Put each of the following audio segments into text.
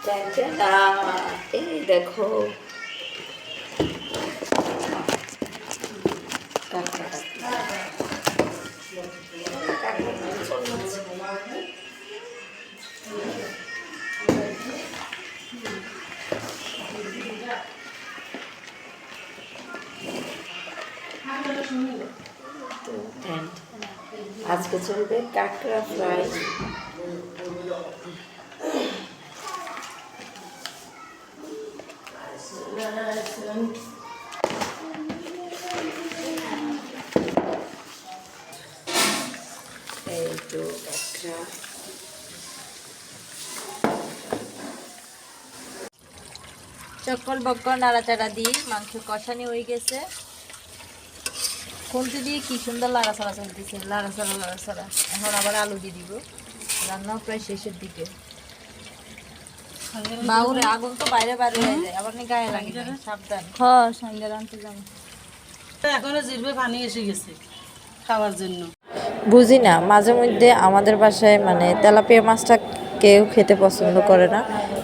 Tata, এই দেখো কাঁকড়া আজকে চলবে কাঁকড়া ফ্রাই। এই তো কাঁকড়া চক্কর বক্কর নাড়াচাড়া দিয়ে মাংস কষানি হয়ে গেছে। খুন্তি দিয়ে কি সুন্দর লাড়াচাড়া চলতেছে, লাড়াচাড়া। এখন আবার আলু দিয়ে দিব। রান্না প্রায় শেষের দিকে। বাউরে আগুন তো বাইরে বাইরে হয়ে যায়, আবার নি গায়ে লাগে সাবধান। হ্যাঁ, সঙ্গে রান্তে যাবো। এখনো জিরবে পানি এসে গেছে খাওয়ার জন্য। বুঝি না, মাঝে মধ্যে আমাদের বাসায় মানে তেলাপিয়া মাছটা কেউ খেতে পছন্দ করে না,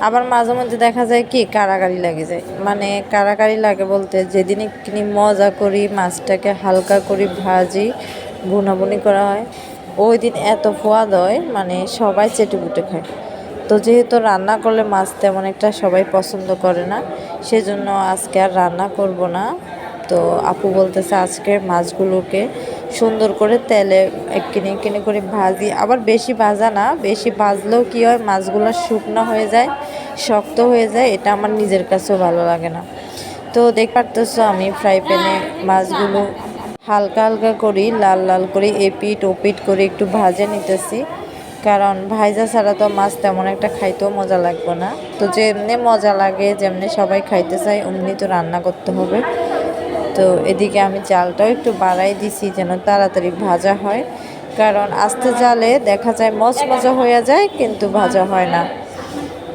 আবার মাঝে মধ্যে দেখা যায় কি কারাগারি লাগে যায়। মানে কারাগারি লাগে বলতে যেদিন কিনি মজা করি মাছটাকে হালকা করি ভাজি ভুনাভুনি করা হয়, ওই দিন এত সোয়াদ হয় মানে সবাই চেটেপুটে খায়। তো যেহেতু রান্না করলে মাছ তেমন একটা সবাই পছন্দ করে না, সেজন্য আজকে আর রান্না করব না। তো আপু বলতেছে আজকে মাছগুলোকে সুন্দর করে তেলে কিনে কিনে করে ভাজি, আবার বেশি ভাজা না, বেশি ভাজলেও কী হয় মাছগুলো শুকনো হয়ে যায়, শক্ত হয়ে যায়, এটা আমার নিজের কাছেও ভালো লাগে না। তো দেখতে পারতেছো আমি ফ্রাই প্যানে মাছগুলো হালকা হালকা করি লাল লাল করে এপিট ওপিট করে একটু ভাজে নিতেছি, কারণ ভাজা ছাড়া তো মাছ তেমন একটা খাইতেও মজা লাগবে না। তো যেমনি মজা লাগে যেমনি সবাই খাইতে চায় অমনি তো রান্না করতে হবে। তো এদিকে আমি জালটাও একটু বাড়াই দিছি যেন তাড়াতাড়ি ভাজা হয়, কারণ আস্তে জালে দেখা যায় মচমচা হয়ে যায় কিন্তু ভাজা হয় না।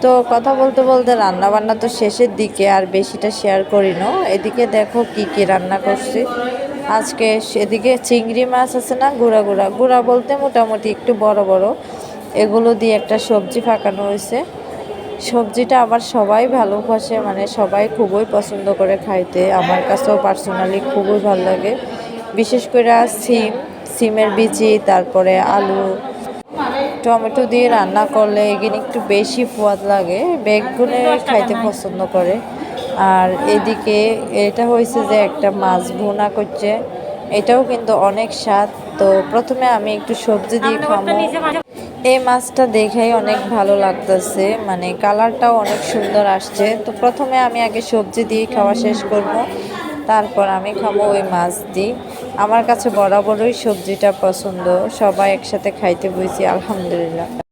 তো কথা বলতে বলতে রান্না বান্না তো শেষের দিকে, আর বেশিটা শেয়ার করি না। এদিকে দেখো কি কি রান্না করছি আজকে। এদিকে চিংড়ি মাছ আছে না, গুঁড়া গুঁড়া গুঁড়া বলতে মোটামুটি একটু বড় বড়, এগুলো দিয়ে একটা সবজি পাকানো হয়েছে। সবজিটা আবার সবাই ভালোবাসে, মানে সবাই খুবই পছন্দ করে খাইতে, আমার কাছেও পার্সোনালি খুবই ভালো লাগে। বিশেষ করে সিমের বিচি, তারপরে আলু টমেটো দিয়ে রান্না করলে এখানে একটু বেশি স্বাদ লাগে, বেগুনে খাইতে পছন্দ করে। আর এদিকে এটা হয়েছে যে একটা মাছ ভুনা করছে, এটাও কিন্তু অনেক স্বাদ। তো প্রথমে আমি একটু সবজি দিয়ে খাবো। এই মাছটা দেখেই অনেক ভালো লাগতেছে, মানে কালারটাও অনেক সুন্দর আসছে। তো প্রথমে আমি আগে সবজি দিয়ে খাওয়া শেষ করব, তারপর আমি খাবো ওই মাছ দিয়ে। আমার কাছে বরাবরই সবজিটা পছন্দ, সবাই একসাথে খাইতে বসি আলহামদুলিল্লাহ।